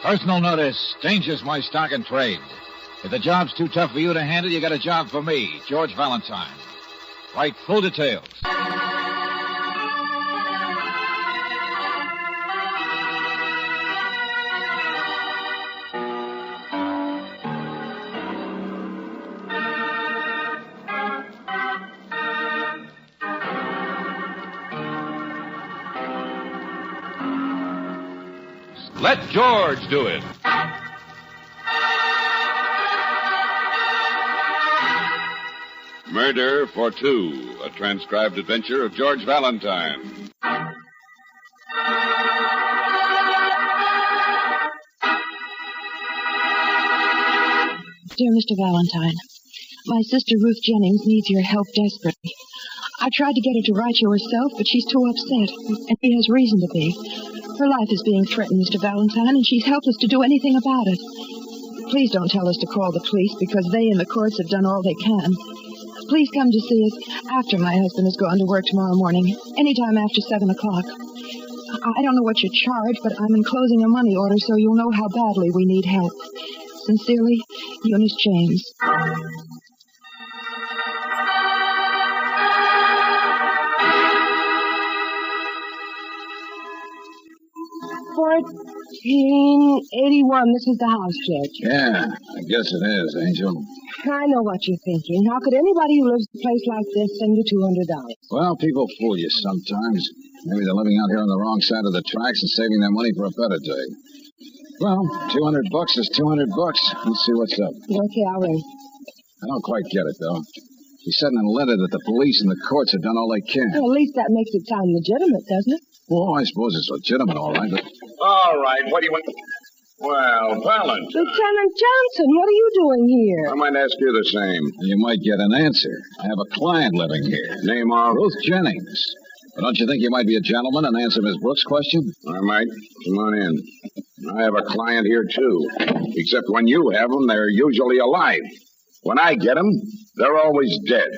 Personal notice. Danger's my stock and trade. If the job's too tough for you to handle, you got a job for me, George Valentine. Write full details. Let George do it. Murder for Two, a transcribed adventure of George Valentine. Dear Mr. Valentine, my sister Ruth Jennings needs your help desperately. I tried to get her to write you herself, but she's too upset, and she has reason to be. Her life is being threatened, Mr. Valentine, and she's helpless to do anything about it. Please don't tell us to call the police, because they and the courts have done all they can. Please come to see us after my husband has gone to work tomorrow morning, anytime after 7 o'clock. I don't know what you charge, but I'm enclosing a money order so you'll know how badly we need help. Sincerely, Eunice James. $14.81. This is the house, Judge. Yeah, I guess it is, Angel. I know what you're thinking. How could anybody who lives in a place like this send you $200? Well, people fool you sometimes. Maybe they're living out here on the wrong side of the tracks and saving their money for a better day. Well, $200 is $200. Let's see what's up. Okay, I'll ring. I don't quite get it, though. She said in a letter that the police and the courts have done all they can. Well, at least that makes it sound legitimate, doesn't it? Well, I suppose it's legitimate, all right, but... All right, what do you want? Well, Valentine. Lieutenant Johnson, what are you doing here? I might ask you the same. You might get an answer. I have a client living here. Name of? Ruth Jennings. But don't you think you might be a gentleman and answer Miss Brooks' question? I might. Come on in. I have a client here, too. Except when you have them, they're usually alive. When I get them, they're always dead.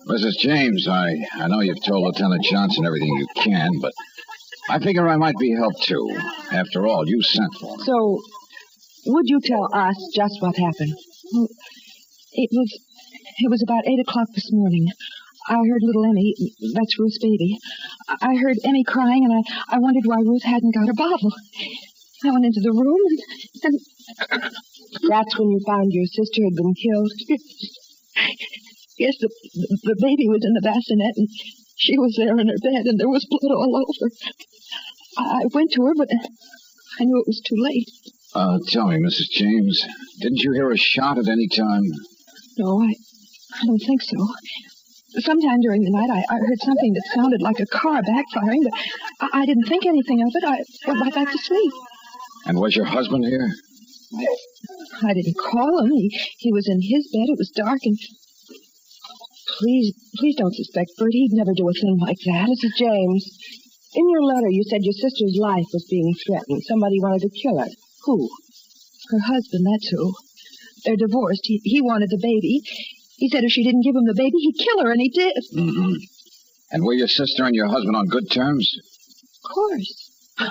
Mrs. James, I know you've told Lieutenant Johnson everything you can, but I figure I might be helped, too. After all, you sent for me. So, would you tell us just what happened? Well, it was about 8 o'clock this morning. I heard little Emmy, that's Ruth's baby. I heard Emmy crying, and I wondered why Ruth hadn't got her bottle. I went into the room, and... That's when you found your sister had been killed? Yes, the baby was in the bassinet, and she was there in her bed, and there was blood all over. I went to her, but I knew it was too late. Tell me, Mrs. James, didn't you hear a shot at any time? No, I don't think so. Sometime during the night, I heard something that sounded like a car backfiring, but I didn't think anything of it. I went right back to sleep. And was your husband here? I didn't call him. He was in his bed. It was dark, and... Please don't suspect Bert. He'd never do a thing like that. Mrs. James, in your letter you said your sister's life was being threatened. Somebody wanted to kill her. Who? Her husband, that's who. They're divorced. He wanted the baby. He said if she didn't give him the baby, he'd kill her, and he did. Mm-hmm. And were your sister and your husband on good terms? Of course.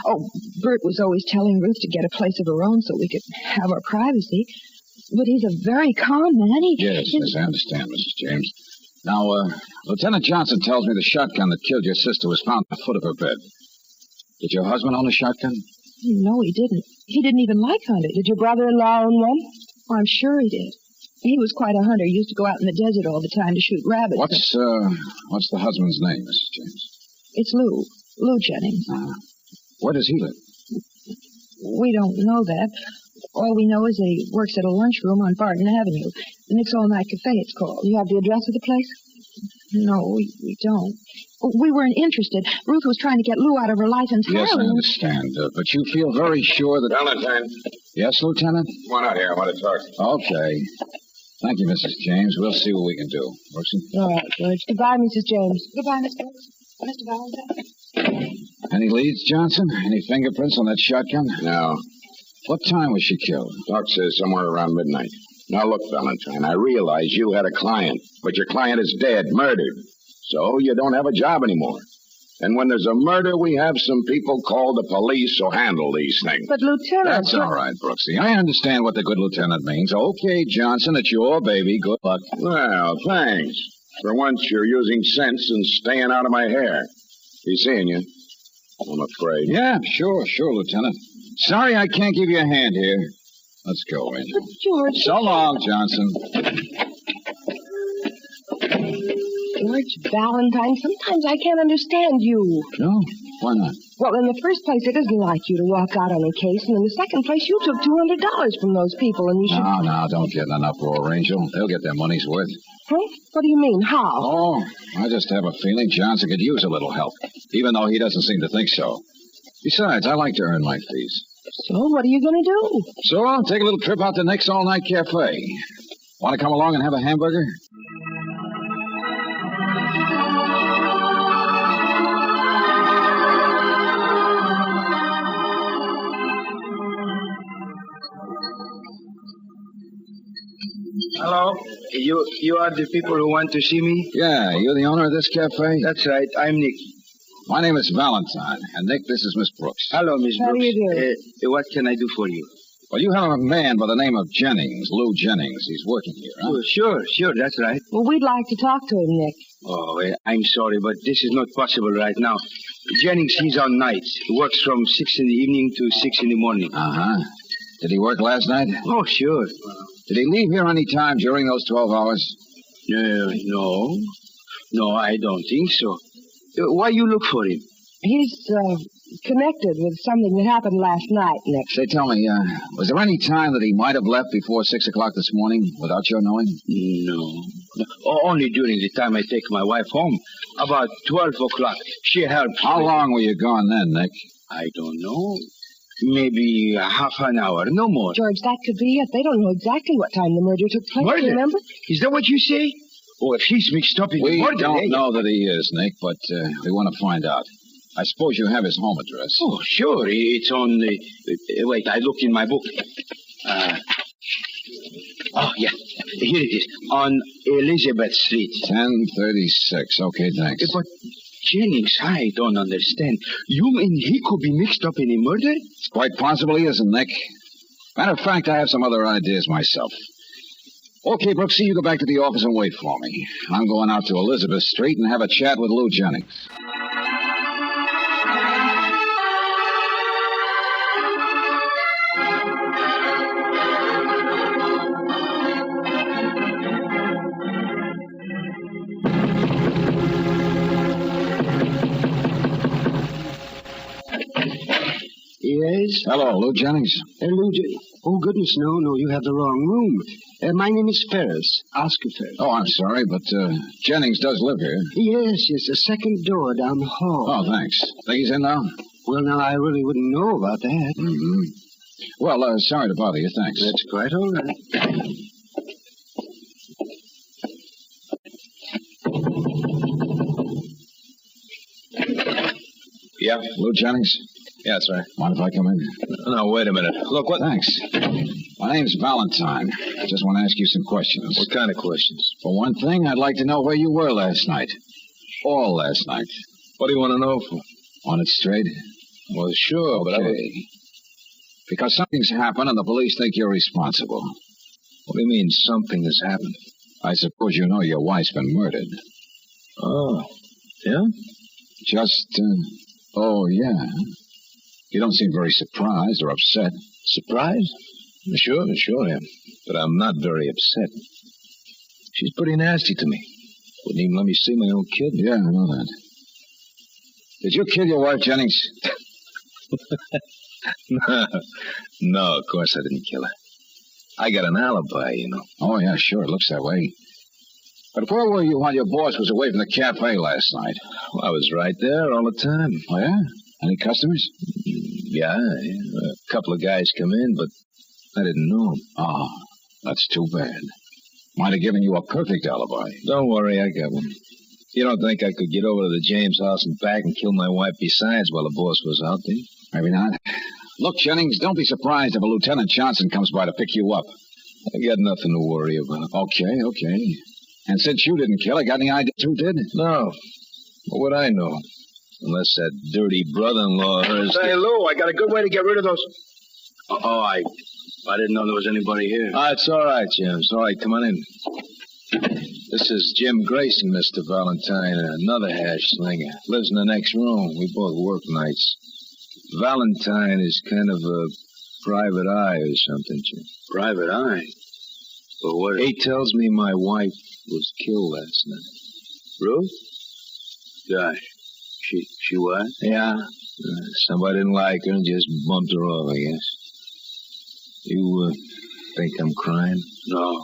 Oh, Bert was always telling Ruth to get a place of her own so we could have our privacy. But he's a very calm man. Yes, I understand, Mrs. James. Now, Lieutenant Johnson tells me the shotgun that killed your sister was found at the foot of her bed. Did your husband own a shotgun? No, he didn't. He didn't even like hunting. Did your brother-in-law own one? Oh, I'm sure he did. He was quite a hunter. He used to go out in the desert all the time to shoot rabbits. What's the husband's name, Mrs. James? It's Lou. Lou Jennings. Where does he live? We don't know that. All we know is that he works at a lunchroom on Barton Avenue. The Nick's All Night Cafe, it's called. You have the address of the place? No, we don't. We weren't interested. Ruth was trying to get Lou out of her life entirely. Yes, I understand. But you feel very sure that... Valentine. Yes, Lieutenant? Come on out here. I want to talk. Okay. Thank you, Mrs. James. We'll see what we can do. Wilson? All right, George. Goodbye, Mrs. James. Goodbye, Mr. Valentine. Any leads, Johnson? Any fingerprints on that shotgun? No. What time was she killed? Doc says somewhere around midnight. Now, look, Valentine, I realize you had a client, but your client is dead, murdered. So you don't have a job anymore. And when there's a murder, we have some people called the police who handle these things. But, Lieutenant... That's all right, Brooksy. I understand what the good lieutenant means. Okay, Johnson, it's your baby. Good luck. Well, thanks. For once, you're using sense and staying out of my hair. He's seeing you, I'm afraid. Yeah, sure, Lieutenant. Sorry I can't give you a hand here. Let's go, Angel. But, George... So long, Johnson. George Valentine, sometimes I can't understand you. No? Why not? Well, in the first place, it isn't like you to walk out on a case, and in the second place, you took $200 from those people, and you should... No, don't get in an uproar, Angel. They'll get their money's worth. Huh? What do you mean? How? Oh, I just have a feeling Johnson could use a little help, even though he doesn't seem to think so. Besides, I like to earn my fees. So, what are you going to do? So I'll take a little trip out to Nick's all-night cafe. Want to come along and have a hamburger? Hello? You are the people who want to see me? Yeah, you're the owner of this cafe? That's right. I'm Nick. My name is Valentine, and Nick, this is Miss Brooks. Hello, Miss How Brooks. do you do? What can I do for you? Well, you have a man by the name of Jennings, Lou Jennings. He's working here, huh? Oh, sure, that's right. Well, we'd like to talk to him, Nick. Oh, I'm sorry, but this is not possible right now. Jennings, he's on nights. He works from 6 in the evening to 6 in the morning. Uh-huh. Did he work last night? Oh, sure. Did he leave here any time during those 12 hours? No, I don't think so. Why you look for him? He's connected with something that happened last night, Nick. Say, tell me, was there any time that he might have left before 6 o'clock this morning without your knowing? No. Only during the time I take my wife home. About 12 o'clock. She helps. How long were you gone then, Nick? I don't know. Maybe half an hour, no more. George, that could be it. They don't know exactly what time the murder took place, Murder? remember? Is that what you say? Oh, if he's mixed up in We murder... don't know that he is, Nick, but we want to find out. I suppose you have his home address. Oh, sure. It's on the... wait, I look in my book. Oh, yeah. Here it is. On Elizabeth Street. 1036. Okay, thanks. But, Jennings, I don't understand. You mean he could be mixed up in a murder? It's quite possible he isn't, Nick. Matter of fact, I have some other ideas myself. Okay, Brooksy, you go back to the office and wait for me. I'm going out to Elizabeth Street and have a chat with Lou Jennings. Yes? Hello, Lou Jennings. Hello, oh, goodness, no, you have the wrong room. My name is Ferris, Oscar Ferris. Oh, I'm sorry, but Jennings does live here. Yes, the second door down the hall. Oh, thanks. Think he's in now? Well, now, I really wouldn't know about that. Mm-hmm. Well, sorry to bother you. Thanks. That's quite all right. Yeah. Lou Jennings? Yeah, sir. Mind if I come in? No, wait a minute. Look, what... Thanks. My name's Valentine. Just want to ask you some questions. What kind of questions? For one thing, I'd like to know where you were last night. All last night. What do you want to know for? Want it straight? Well, sure, but Okay. Because something's happened and the police think you're responsible. What do you mean, something has happened? I suppose you know your wife's been murdered. Oh, yeah? Just, oh, yeah. You don't seem very surprised or upset. Surprised? Sure I am. But I'm not very upset. She's pretty nasty to me. Wouldn't even let me see my own kid. Yeah, I know that. Did you kill your wife, Jennings? No, of course I didn't kill her. I got an alibi, you know. Oh, yeah, sure. It looks that way. But where were you while your boss was away from the cafe last night? Well, I was right there all the time. Oh, yeah? Any customers? Yeah. A couple of guys come in, but I didn't know them. Oh, that's too bad. Might have given you a perfect alibi. Don't worry, I got one. You don't think I could get over to the James house and back and kill my wife besides while the boss was out there? Maybe not. Look, Jennings, don't be surprised if a Lieutenant Johnson comes by to pick you up. I got nothing to worry about. Okay. And since you didn't kill her, got any ideas who did? No. What would I know? Unless that dirty brother-in-law of hers... Say, Lou, I got a good way to get rid of those... Oh, I didn't know there was anybody here. It's all right, Jim. It's all right. Come on in. This is Jim Grayson, Mr. Valentine, another hash slinger. Lives in the next room. We both work nights. Valentine is kind of a private eye or something, Jim. Private eye? But what... He tells me my wife was killed last night. Ruth? Gosh. She was? Yeah. Somebody didn't like her and just bumped her off, I guess. You think I'm crying? No,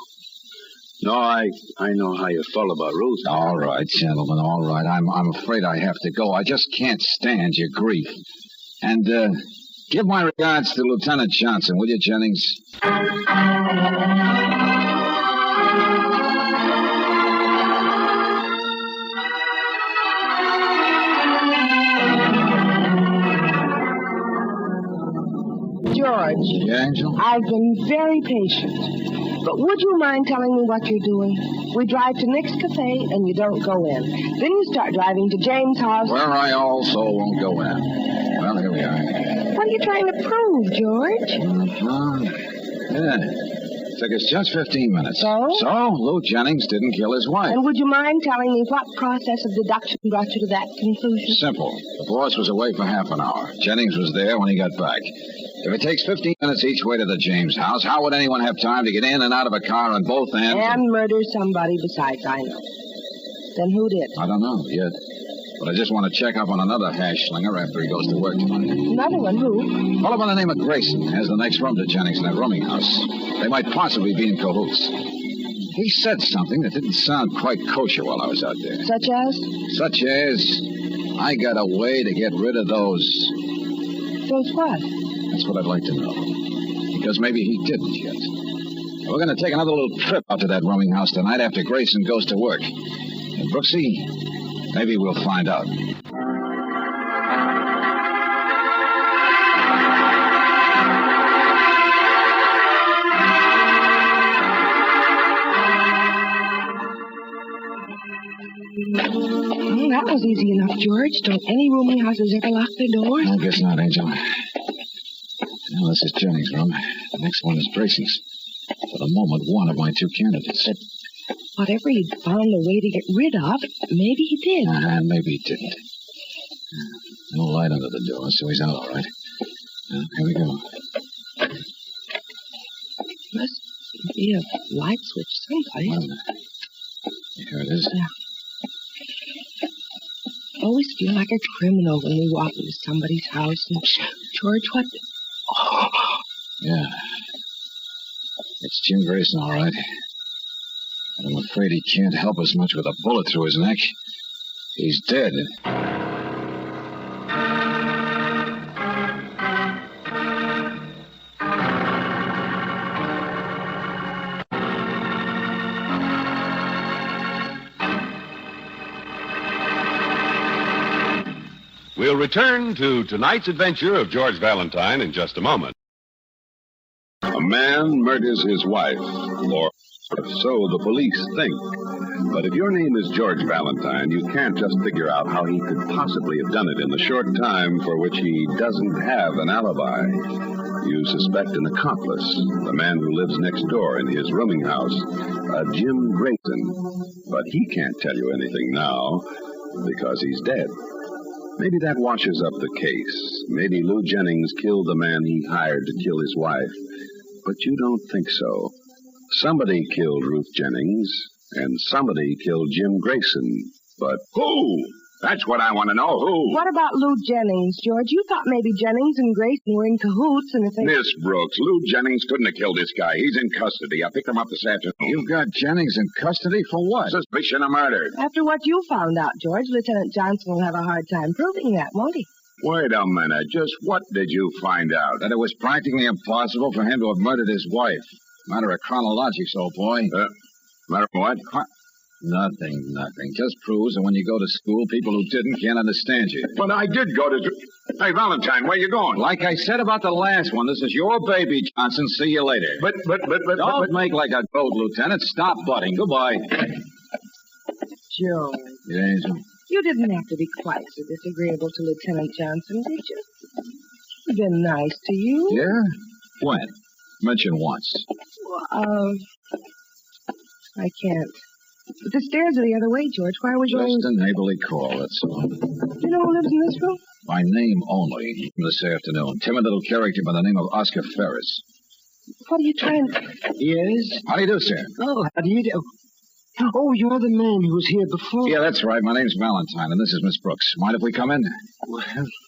I know how you felt about Ruth. All right, gentlemen, all right. I'm afraid I have to go. I just can't stand your grief. And give my regards to Lieutenant Johnson, will you, Jennings? George. Yeah, Angel? I've been very patient. But would you mind telling me what you're doing? We drive to Nick's Cafe and you don't go in. Then you start driving to James' house. Where I also won't go in. Well, here we are. What are you trying to prove, George? Yeah. Took us just 15 minutes. So? So, Lou Jennings didn't kill his wife. And would you mind telling me what process of deduction brought you to that conclusion? Simple. The boss was away for half an hour. Jennings was there when he got back. If it takes 15 minutes each way to the James house, how would anyone have time to get in and out of a car on both ends? And murder somebody besides, I know. Then who did? I don't know yet. But I just want to check up on another hash slinger after he goes to work tonight. Another one, who? A fellow by the name of Grayson has the next room to Jennings in that rooming house. They might possibly be in cahoots. He said something that didn't sound quite kosher while I was out there. Such as? Such as, I got a way to get rid of those... Those what? That's what I'd like to know. Because maybe he didn't yet. We're going to take another little trip out to that rooming house tonight after Grayson goes to work. And Brooksy, maybe we'll find out. Well, that was easy enough, George. Don't any rooming houses ever lock their doors? I guess not, Angel. Well, this is Jennings' room. The next one is Grayson's. For the moment, one of my two candidates. But whatever he'd found a way to get rid of, maybe he did. Maybe he didn't. No light under the door, so he's out all right. Here we go. Must be a light switch someplace. Well, here it is. Yeah. Always feel like a criminal when we walk into somebody's house. And George, what? Oh. Yeah. It's Jim Grayson, all right. But I'm afraid he can't help us much with a bullet through his neck. He's dead. We'll return to tonight's adventure of George Valentine in just a moment. A man murders his wife, or so the police think. But if your name is George Valentine, you can't just figure out how he could possibly have done it in the short time for which he doesn't have an alibi. You suspect an accomplice, the man who lives next door in his rooming house, Jim Grayson. But he can't tell you anything now because he's dead. Maybe that washes up the case. Maybe Lou Jennings killed the man he hired to kill his wife. But you don't think so. Somebody killed Ruth Jennings, and somebody killed Jim Grayson. But who? That's what I want to know. Who? What about Lou Jennings, George? You thought maybe Jennings and Grayson were in cahoots, and if they... Miss Brooks, Lou Jennings couldn't have killed this guy. He's in custody. I picked him up this afternoon. You've got Jennings in custody for what? Suspicion of murder. After what you found out, George, Lieutenant Johnson will have a hard time proving that, won't he? Wait a minute. Just what did you find out? That it was practically impossible for him to have murdered his wife. Matter of chronologics, old boy. Matter of what? Nothing. Just proves that when you go to school, people who didn't can't understand you. But I did go to... Hey, Valentine, where you going? Like I said about the last one, this is your baby, Johnson. See you later. Don't make like a goat, Lieutenant. Stop butting. Goodbye. George. Yeah, Angel. You didn't have to be quite so disagreeable to Lieutenant Johnson, did you? He's been nice to you. Yeah? When? Mention once. I can't. But the stairs are the other way, George. Why was you... Just a neighborly call, that's all. Do you know who lives in this room? By name only, this afternoon. Timid little character by the name of Oscar Ferris. What are you trying... Yes? How do you do, sir? Oh, how do you do? Oh, you're the man who was here before. Yeah, that's right. My name's Valentine, and this is Miss Brooks. Mind if we come in? Well,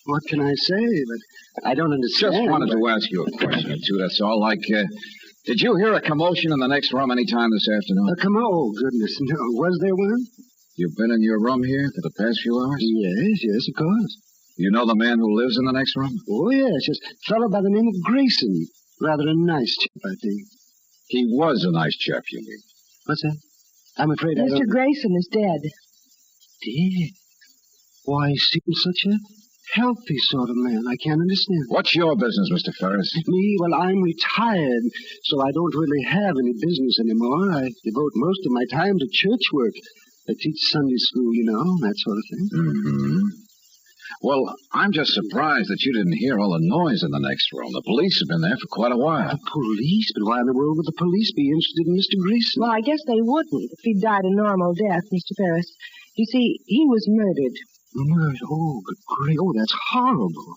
what can I say? But I don't understand. Just wanted to ask you a question or two, that's all. Like, did you hear a commotion in the next room any time this afternoon? Oh, goodness, no. Was there one? You've been in your room here for the past few hours? Yes, of course. You know the man who lives in the next room? Oh, yes, just a fellow by the name of Grayson. Rather a nice chap, I think. He was a nice chap, you mean? What's that? I'm afraid Mr. Grayson is dead. Dead? Why, he seems such a healthy sort of man. I can't understand. What's your business, Mr. Ferris? Me? Well, I'm retired, so I don't really have any business anymore. I devote most of my time to church work. I teach Sunday school, you know, that sort of thing. Mm-hmm. Well, I'm just surprised that you didn't hear all the noise in the next room. The police have been there for quite a while. The police? But why in the world would the police be interested in Mr. Grayson? Well, I guess they wouldn't if he'd died a normal death, Mr. Ferris. You see, he was murdered. Murdered? Oh, good grief. Oh, that's horrible.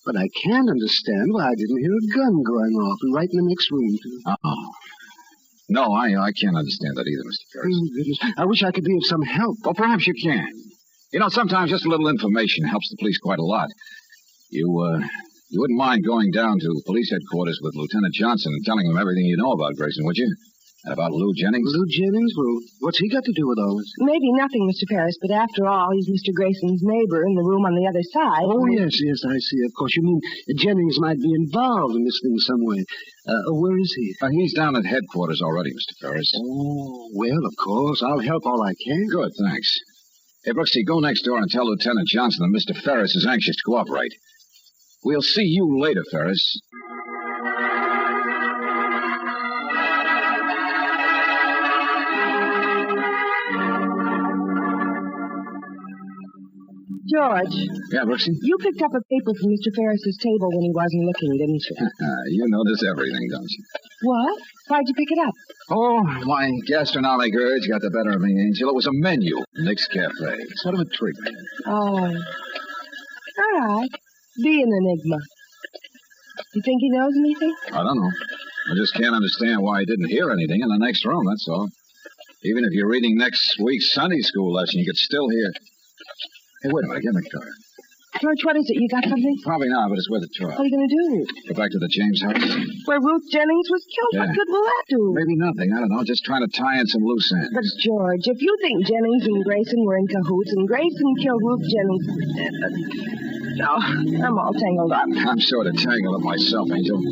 But I can't understand why I didn't hear a gun going off and right in the next room, too. Oh. No, I can't understand that either, Mr. Ferris. Oh, goodness. I wish I could be of some help. Well, perhaps you can. You know, sometimes just a little information helps the police quite a lot. You wouldn't mind going down to police headquarters with Lieutenant Johnson and telling him everything you know about Grayson, would you? And about Lou Jennings? Lou Jennings? Well, what's he got to do with all this? Maybe nothing, Mr. Ferris, but after all, he's Mr. Grayson's neighbor in the room on the other side. Oh, yes, I see. Of course, you mean Jennings might be involved in this thing some way. Where is he? He's down at headquarters already, Mr. Ferris. Oh, well, of course. I'll help all I can. Good, thanks. Hey, Brooksy, go next door and tell Lieutenant Johnson that Mr. Ferris is anxious to cooperate. We'll see you later, Ferris. George. Yeah, Brooksy? You picked up a paper from Mr. Ferris's table when he wasn't looking, didn't you? You notice everything, don't you? What? Why'd you pick it up? Oh, my gastronomic urge got the better of me, Angel. It was a menu. Nick's Cafe. Sort of a treat. Oh. All right. Be an enigma. You think he knows anything? I don't know. I just can't understand why he didn't hear anything in the next room, that's all. Even if you're reading next week's Sunday school lesson, you could still hear. Hey, wait a minute. Get in the car. George, what is it? You got something? Probably not, but it's worth a try. What are you going to do? Go back to the James house. Where Ruth Jennings was killed? Yeah. What good will that do? Maybe nothing. I don't know. Just trying to tie in some loose ends. But, George, if you think Jennings and Grayson were in cahoots and Grayson killed Ruth Jennings... Oh, I'm all tangled up. I'm sort of tangled up myself, Angel.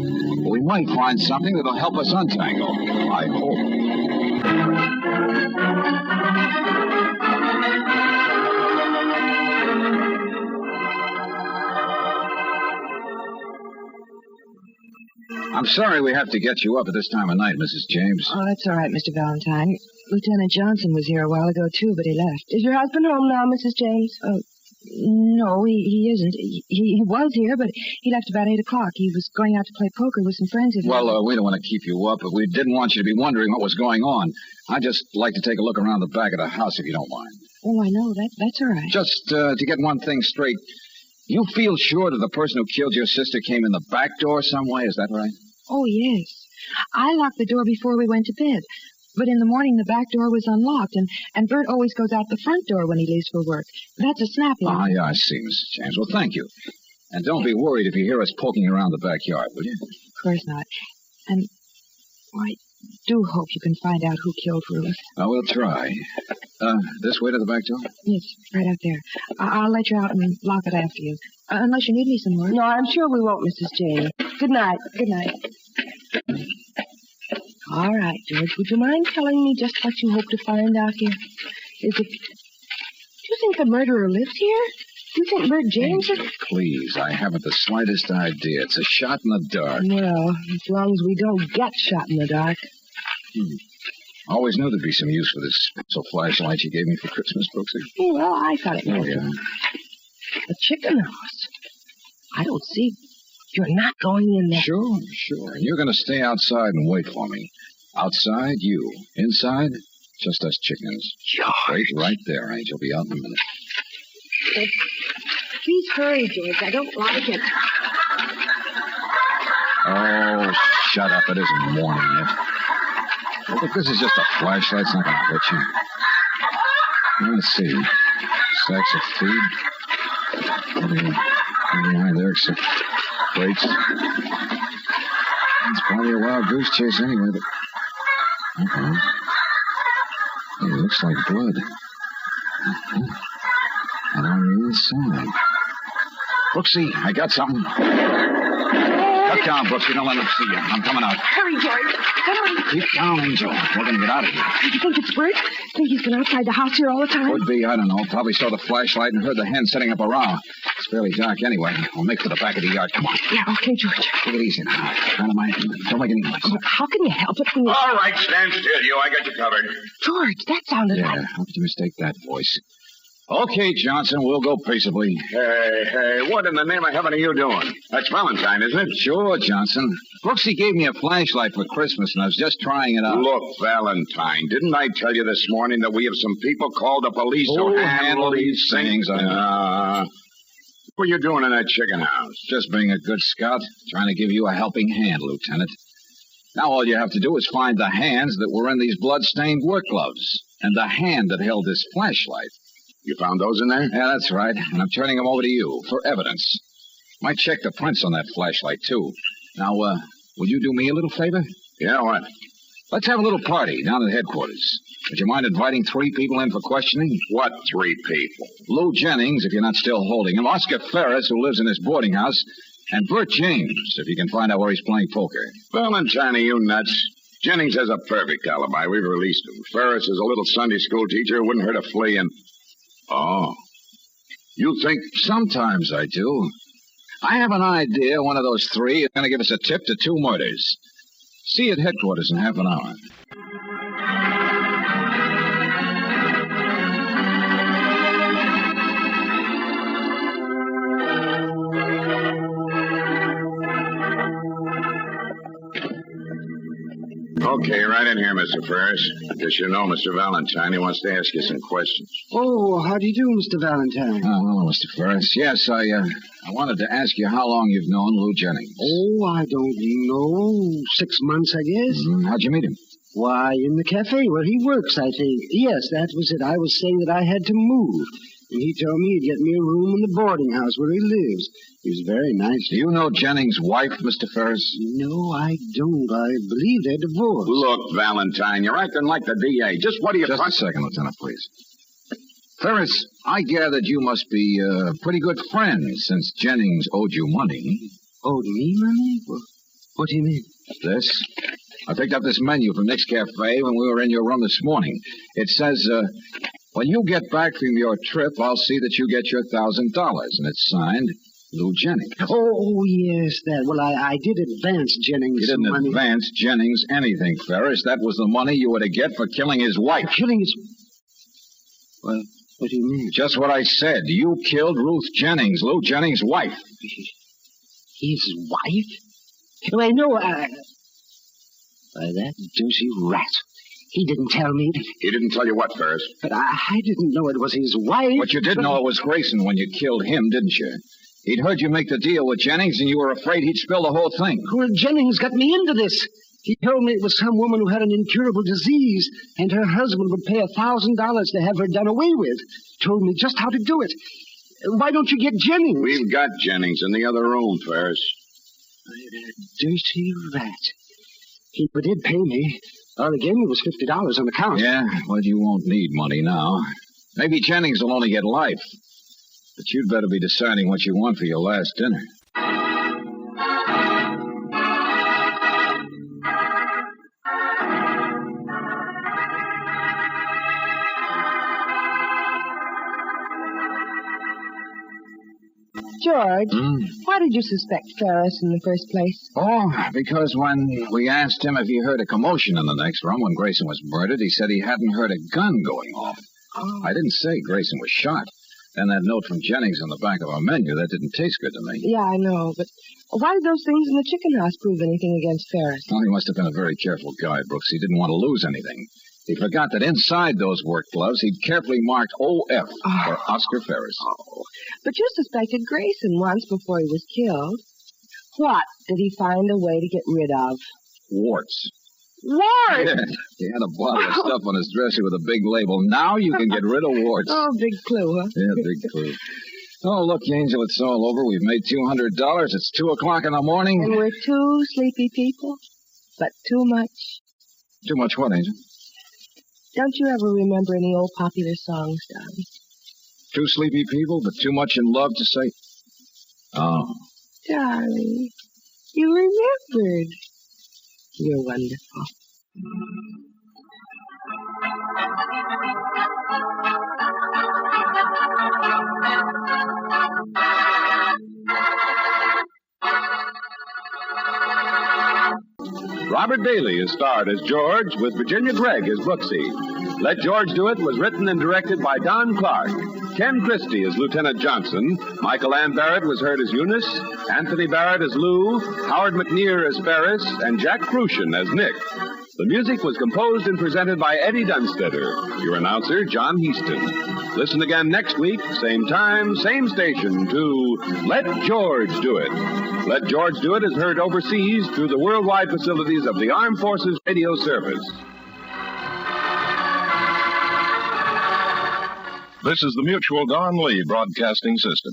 But we might find something that'll help us untangle. I hope. I'm sorry we have to get you up at this time of night, Mrs. James. Oh, that's all right, Mr. Valentine. Lieutenant Johnson was here a while ago, too, but he left. Is your husband home now, Mrs. James? No, he isn't. He was here, but he left about 8 o'clock. He was going out to play poker with some friends of his. Well, we don't want to keep you up, but we didn't want you to be wondering what was going on. I'd just like to take a look around the back of the house, if you don't mind. Oh, I know. That's all right. Just to get one thing straight. You feel sure that the person who killed your sister came in the back door some way, is that right? Oh, yes. I locked the door before we went to bed. But in the morning, the back door was unlocked, and Bert always goes out the front door when he leaves for work. That's a snap lock. Ah, yeah, I see, Mrs. James. Well, thank you. And don't be worried if you hear us poking around the backyard, will you? Of course not. And I do hope you can find out who killed Ruth. We'll try. This way to the back door? Yes, right out there. I'll let you out and lock it after you. Unless you need me some more. No, I'm sure we won't, Mrs. James. Good night. Good night. All right, George. Would you mind telling me just what you hope to find out here? Do you think the murderer lives here? Do you think Bert James is... Please, I haven't the slightest idea. It's a shot in the dark. Well, as long as we don't get shot in the dark. Always knew there'd be some use for this special flashlight you gave me for Christmas, Brooksy. Well, I thought it might Oh, yeah. A chicken house. I don't see... You're not going in there. Sure. And you're going to stay outside and wait for me. Outside, you. Inside, just us chickens. George. Wait right there, Angel. Be out in a minute. Please hurry, George. I don't like it. Oh, shut up. It isn't morning yet. Oh, but this is just a flashlight. It's not going to hurt you. Let's see. Sacks of feed. Nothing behind there except crates. It's probably a wild goose chase anyway, but... Okay. Hey, it looks like blood. And on the inside. Brooksy, I got something. Cut down, Brooksy. Don't let them see you. I'm coming out. Hurry, George. Come on. Keep down, Angel. We're going to get out of here. Do you think it's Bert? Think he's been outside the house here all the time? Could be. I don't know. Probably saw the flashlight and heard the hen setting up a row. It's fairly dark anyway. We'll make for the back of the yard. Come on. Yeah, okay, George. Take it easy now. Dynamite. Don't make any noise. But how can you help it when you... All right, stand still, you. I got you covered. George, that sounded Yeah, like... how could you mistake that voice? Okay, Johnson, we'll go peaceably. Hey, what in the name of heaven are you doing? That's Valentine, isn't it? Sure, Johnson. Brooksy gave me a flashlight for Christmas, and I was just trying it out. Look, Valentine, didn't I tell you this morning that we have some people called the police to handle these things? What are you doing in that chicken house? Just being a good scout, trying to give you a helping hand, Lieutenant. Now all you have to do is find the hands that were in these blood-stained work gloves, and the hand that held this flashlight. You found those in there? Yeah, that's right. And I'm turning them over to you for evidence. Might check the prints on that flashlight, too. Now, will you do me a little favor? Yeah, what? Let's have a little party down at headquarters. Would you mind inviting 3 people in for questioning? What 3 people? Lou Jennings, if you're not still holding him. Oscar Ferris, who lives in his boarding house. And Bert James, if you can find out where he's playing poker. Valentine, are you nuts? Jennings has a perfect alibi. We've released him. Ferris is a little Sunday school teacher who wouldn't hurt a flea and... Oh. You think... Sometimes I do. I have an idea one of those 3 is going to give us a tip to 2 murders. See you at headquarters in half an hour. Okay, right in here, Mr. Ferris. Guess you know Mr. Valentine. He wants to ask you some questions. Oh, how do you do, Mr. Valentine? Oh, hello, Mr. Ferris. Yes, I wanted to ask you how long you've known Lou Jennings. Oh, I don't know. 6 months, I guess. How'd you meet him? Why, in the cafe where he works, I think. Yes, that was it. I was saying that I had to move. And he told me he'd get me a room in the boarding house where he lives. He was very nice. Do you know Jennings' wife, Mr. Ferris? No, I don't. I believe they're divorced. Look, Valentine, you're acting like the DA. Just what do you... Just a second, Lieutenant, please. Ferris, I gathered you must be pretty good friends since Jennings owed you money. Owed me money? What do you mean? This? I picked up this menu from Nick's Cafe when we were in your room this morning. It says, when you get back from your trip, I'll see that you get your $1,000. And it's signed, Lou Jennings. Oh, yes, that. Well, I did advance Jennings You didn't some money. advance Jennings anything, Ferris. That was the money you were to get for killing his wife. Killing his... Well, what do you mean? Just what I said. You killed Ruth Jennings, Lou Jennings' wife. His wife? Well, no, Why, that douchey rat. He didn't tell me. He didn't tell you what, Ferris? But I didn't know it was his wife. But you did know it was Grayson when you killed him, didn't you? He'd heard you make the deal with Jennings, and you were afraid he'd spill the whole thing. Well, Jennings got me into this. He told me it was some woman who had an incurable disease, and her husband would pay $1,000 to have her done away with. Told me just how to do it. Why don't you get Jennings? We've got Jennings in the other room, Ferris. That dirty rat. He did pay me. All he gave me was $50 on the count. Yeah, well, you won't need money now. Maybe Jennings will only get life. But you'd better be deciding what you want for your last dinner. George, why did you suspect Ferris in the first place? Oh, because when we asked him if he heard a commotion in the next room when Grayson was murdered, he said he hadn't heard a gun going off. Oh. I didn't say Grayson was shot. And that note from Jennings on the back of our menu, that didn't taste good to me. Yeah, I know, but why did those things in the chicken house prove anything against Ferris? Well, he must have been a very careful guy, Brooks. He didn't want to lose anything. He forgot that inside those work gloves, he'd carefully marked OF for Oscar Ferris. Oh, but you suspected Grayson once before he was killed. What did he find a way to get rid of? Warts. Warts? Yeah, he had a bottle of stuff on his dresser with a big label. Now you can get rid of warts. Oh, big clue, huh? Yeah, big clue. Oh, look, Angel, it's all over. We've made $200. It's 2 o'clock in the morning. And we're two sleepy people, but too much. Too much what, Angel? Don't you ever remember any old popular songs, Don? Two sleepy people, but too much in love to say. Oh. Darling, you remembered. You're wonderful. Robert Bailey is starred as George with Virginia Gregg as Brooksy. Let George Do It was written and directed by Don Clark. Ken Christie as Lieutenant Johnson. Michael Ann Barrett was heard as Eunice. Anthony Barrett as Lou. Howard McNear as Ferris. And Jack Crucian as Nick. The music was composed and presented by Eddie Dunstetter. Your announcer, John Heaston. Listen again next week, same time, same station, to Let George Do It. Let George Do It is heard overseas through the worldwide facilities of the Armed Forces Radio Service. This is the Mutual Don Lee Broadcasting System.